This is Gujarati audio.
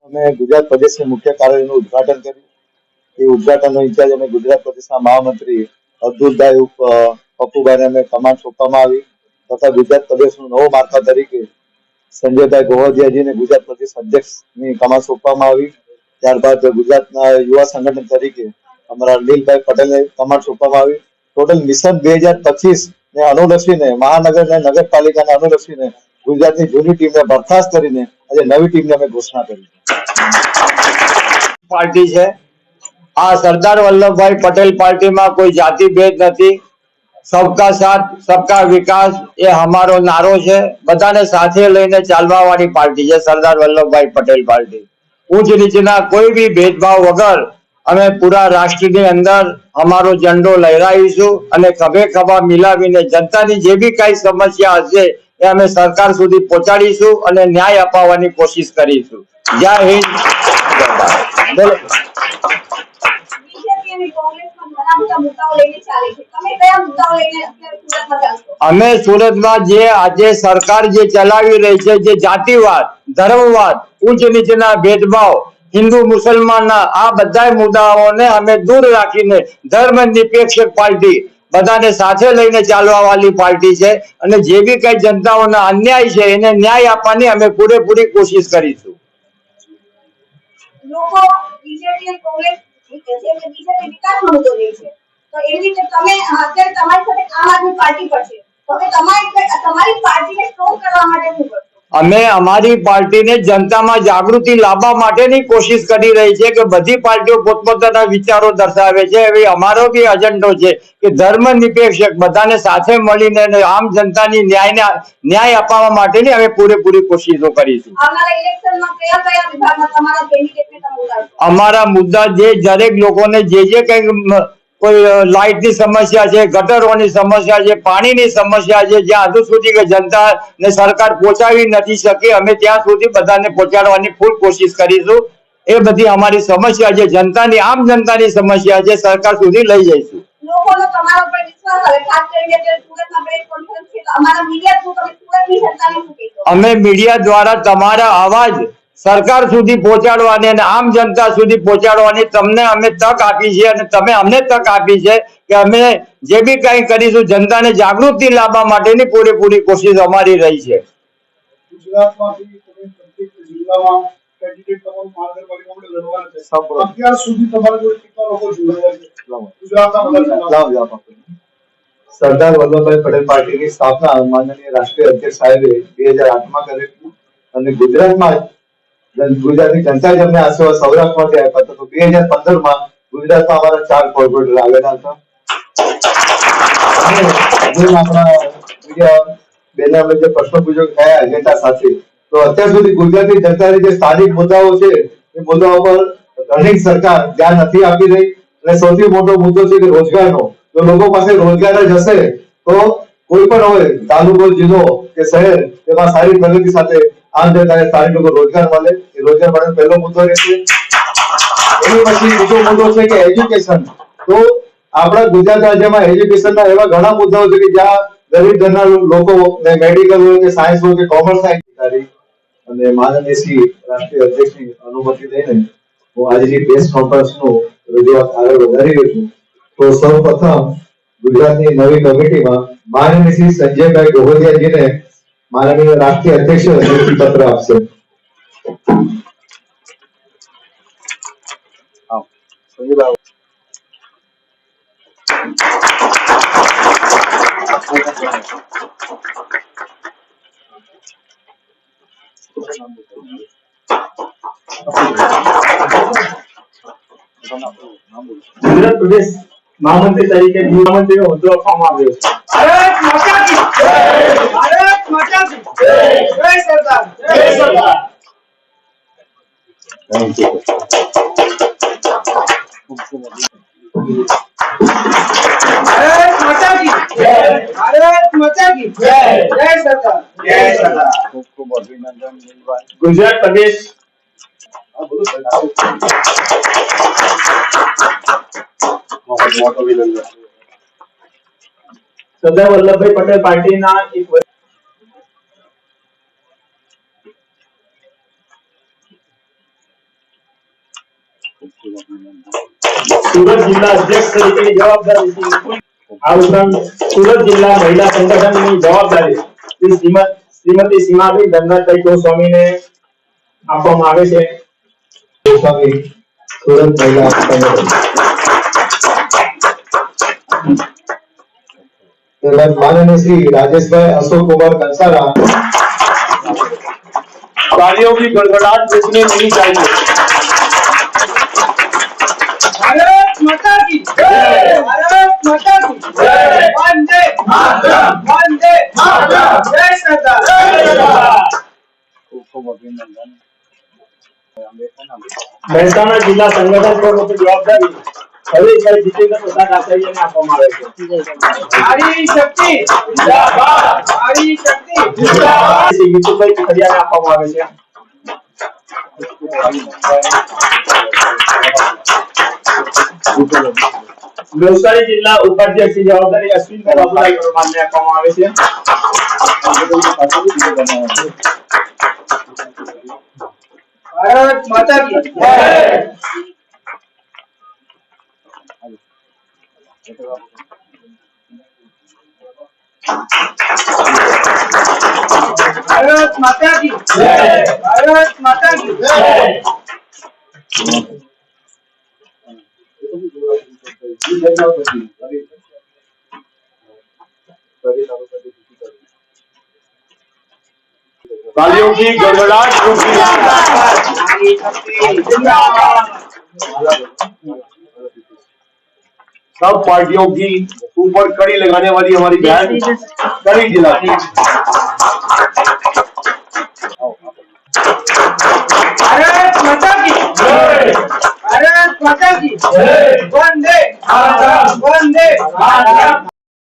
અમે ગુજરાત પ્રદેશની મુખ્ય કાર્યાલયનું ઉદઘાટન કર્યું. એ ઉદઘાટનનો ઇન્ચાર્જ અમે ગુજરાત પ્રદેશના મહામંત્રી અબ્દુલભાઈ પપ્પુભાઈને અમે કમાન્ડ સોંપવામાં આવી તથા ગુજરાત પ્રદેશનું નવો માળખા તરીકે સંજયભાઈ ગોવધિયાજીને ગુજરાત પ્રદેશ અધ્યક્ષની કમાન્ડ સોંપવામાં આવી. ત્યારબાદ ગુજરાતના યુવા સંગઠન તરીકે અમારા લીલભાઈ પટેલને કમાન્ડ સોંપવામાં આવી. ટોટલ મિશન 2025 ને અનુલક્ષીને મહાનગર અને નગરપાલિકાને અનુલક્ષીને ગુજરાતની જૂની ટીમને બરખાસ્ત કરીને આજે નવી ટીમને અમે ઘોષણા કરી. પાર્ટી છે આ સરદાર વલ્લભભાઈ પટેલ પાર્ટીમાં કોઈ જાતિ ભેદ નથી. सबका साथ सबका विकास ये हमारो नारो है. बधाने साथे लईने चालवा वाली पार्टी है सरदार वल्लभभाई पटेल पार्टी. ऊंच नीचना कोई भी भेदभाव वगर અમે પૂરા રાષ્ટ્રની અંદર અમારો ઝંડો લહેરાવીશું અને ખભે ખભા મિલાવીને જનતાની જે બી કઈ સમસ્યા હશે એ અમે સરકાર સુધી પહોંચાડીશું અને ન્યાય અપાવવાની કોશિશ કરીશું. જય હિન્દ. અમે સુરતમાં જે આજે સરકાર જે ચલાવી રહી છે જે જાતિવાદ ધર્મવાદ ઉચ્ચ નીચના ભેદભાવ हिंदू मुसलमान आ बधा मुद्दाओं अमे दूर राखीने धर्म निरपेक्ष पार्टी बधाने साथे लईने चालवा वाली पार्टी है अने जे भी कई जनताओना अन्याय है एने न्याय आपवानी अमे पूरेपूरी कोशिश करीशुं. लोको बीजेपी અને કોંગ્રેસ બીજેપી વિકાસનો મુદ્દો લે છે તો એવી રીતે તમે અત્યારે તમારી સાથે આમ આદમી પાર્ટી પર છે તો હવે તમારી પાર્ટીને સ્ટ્રોંગ કરવા માટે શું કરશો? અમે અમારી પાર્ટીને જનતામાં જાગૃતિ લાવવા માટેની કોશિશ કરી રહી છે કે બધી પાર્ટીઓ પોતપોતાના વિચારો દર્શાવે છે. હવે અમારો બી એજન્ડો છે કે ધર્મ નિરપેક્ષ બધાને સાથે મળીને આમ જનતાની ન્યાય અપાવવા માટેની અમે પૂરેપૂરી કોશિશો કરીશું. આવનારા ઇલેક્શનમાં કયા કયા વિભાગમાં તમારા કેન્ડિડેટને તમે ઉતારશો? અમારા મુદ્દા જે દરેક લોકોને જે કઈ કોઈ લાઇટની સમસ્યા છે, ગટરોની સમસ્યા છે, પાણીની સમસ્યા છે, જ્યાં હજુ સુધી કે જનતા ને સરકાર પહોંચાડી નથી શકી અમે ત્યાં સુધી બધાને પહોંચાડવાની ફૂલ કોશિશ કરીશું. એ બધી અમારી સમસ્યા છે, જનતાની આમ જનતાની સમસ્યા છે, સરકાર સુધી લઈ જઈશું. લોકોનો તમારા પર વિશ્વાસ આવે ખાસ કરીને જે સુરતમાં પ્રેસ કોન્ફરન્સ છે અમારા મીડિયા થ્રુ તમે સુરતની જનતાને શું કહેશો? અમે મીડિયા દ્વારા તમારા અવાજ સરકાર સુધી પહોંચાડવાની અને આમ જનતા સુધી પહોંચાડવાની તમને અમે તક આપી છે અને તમે અમને તક આપી છે કે અમે જે બી કંઈ કરીશું જનતાને જાગૃતિ લાવવા માટેની પૂરેપૂરી કોશિશ અમારી રહી છે. ગુજરાતમાંથી તમે પ્રત્યેક જિલ્લામાં કેન્ડિડેટ તમારું મહાનગરપાલિકામાં લડવાના છે. અત્યાર સુધી તમારા જોડે કેટલા લોકો જોડાયા છે ગુજરાતના? સરદાર વલ્લભભાઈ પટેલ પાર્ટીની સ્થાપના માનનીય રાષ્ટ્રીય અધ્યક્ષ સાહેબે 2008માં કરેલી અને ગુજરાતમાં ગુજરાતની જનતાએ અમને આશીર્વાદ સૌરાષ્ટ્રમાંથી આપ્યા હતા. તો 2015માં ગુજરાતમાં અમારા 4 કોર્પોરેટર આવેલા હતા. આપણા મીડિયા બેના જે પ્રશ્નો પૂછો કયા એજન્ડા સાથે તો અત્યાર સુધી ગુજરાતની જનતાની જે સ્થાનિક મુદ્દાઓ છે એ મુદ્દાઓ પર ઘણી સરકાર ધ્યાન નથી આપી રહી અને સૌથી મોટો મુદ્દો છે કે રોજગારનો. જો લોકો પાસે રોજગાર જ હશે તો કોઈ પણ હોય તાલુકો જિલ્લો કે શહેર એમાં સારી પ્રગતિ સાથે આમ જનતાને સ્થાનિક લોકો રોજગાર મળે એ રોજગાર મળે પહેલો મુદ્દો રહેશે. એની પછી બીજો મુદ્દો છે કે એજ્યુકેશન. તો આપણા ગુજરાત રાજ્યમાં એજ્યુકેશનના એવા ઘણા મુદ્દાઓ છે કે જ્યાં ગરીબ ઘરના લોકો મેડિકલ હોય કે સાયન્સ હોય કે કોમર્સ સાયન્સ અને માનનીય શ્રી રાષ્ટ્રીય અધ્યક્ષની અનુમતિ લઈને હું આજની પ્રેસ કોન્ફરન્સનું રજૂઆત આગળ વધારી રહ્યો છું. તો સૌપ્રથમ ગુજરાતની નવી કમિટીમાં માનનીય શ્રી સંજયભાઈ ગોવધિયાજીને માનનીય રાષ્ટ્રીય અધ્યક્ષ નિયુક્તિ પત્ર આપશે. સંજયભાઈ ગુજરાત પ્રદેશ મહામંત્રી તરીકે મહામંત્રીનો હોદ્દો આપવામાં આવ્યો છે. ભારત માતા કી જય! ભારત માતા કી જય! જય સરદાર! જય સરદાર! ભારત માતા કી જય! ભારત માતા કી જય! જય સરદાર! જય સરદાર! ખૂબ ખૂબ અભિનંદન. ગુજરાત પ્રદેશ સરદાર વલ્લભભાઈ પટેલ પાર્ટીના એક સુરત જિલ્લા અધ્યક્ષ તરીકેની જવાબદારી આ ઉપરાંત સુરત જિલ્લા મહિલા સંગઠનની જવાબદારી શ્રીમતી સીમાબેન ધનરાજભાઈ ગોસ્વામીને આપવામાં આવે છે. ગોસ્વામી સુરત મહિલા સંગઠન. ત્યારબાદ માનનીય શ્રી રાજેશભાઈ અશોક કુમાર કંસારા. तालियों की गड़गड़ाहट रुकने नहीं चाहिए. भारत माता की जय. भारत माता की जय. वंदे मातरम. वंदे मातरम. जय सरदार. जय सरदार. મહેસાણા જિલ્લા સંગઠન પ્રમુખ જવાબદારી હરેશભાઈ જીતેન્દ્ર પ્રસાદ આચાર્યને આપવામાં આવે છે. નારી શક્તિ જિંદાબાદ. નારી શક્તિ જિંદાબાદ. શ્રી વિપુલભાઈ ચીખડિયાને આપવામાં આવે છે. નવસારી જિલ્લા ઉપાધ્યક્ષની જવાબદારી અશ્વિનભાઈ બાબુલાલ પરમારને આપવામાં આવે છે. ભારત માતા કી જય. भारत माता की जय. भारत माता की जय. तालियों की गड़गड़ाहट रुकी. सब पार्टियों की ऊपर कड़ी लगाने वाली हमारी बहन कड़ी जिला की. भारत माता की जय. भारत माता की जय. वंदे मातरम. वंदे मातरम.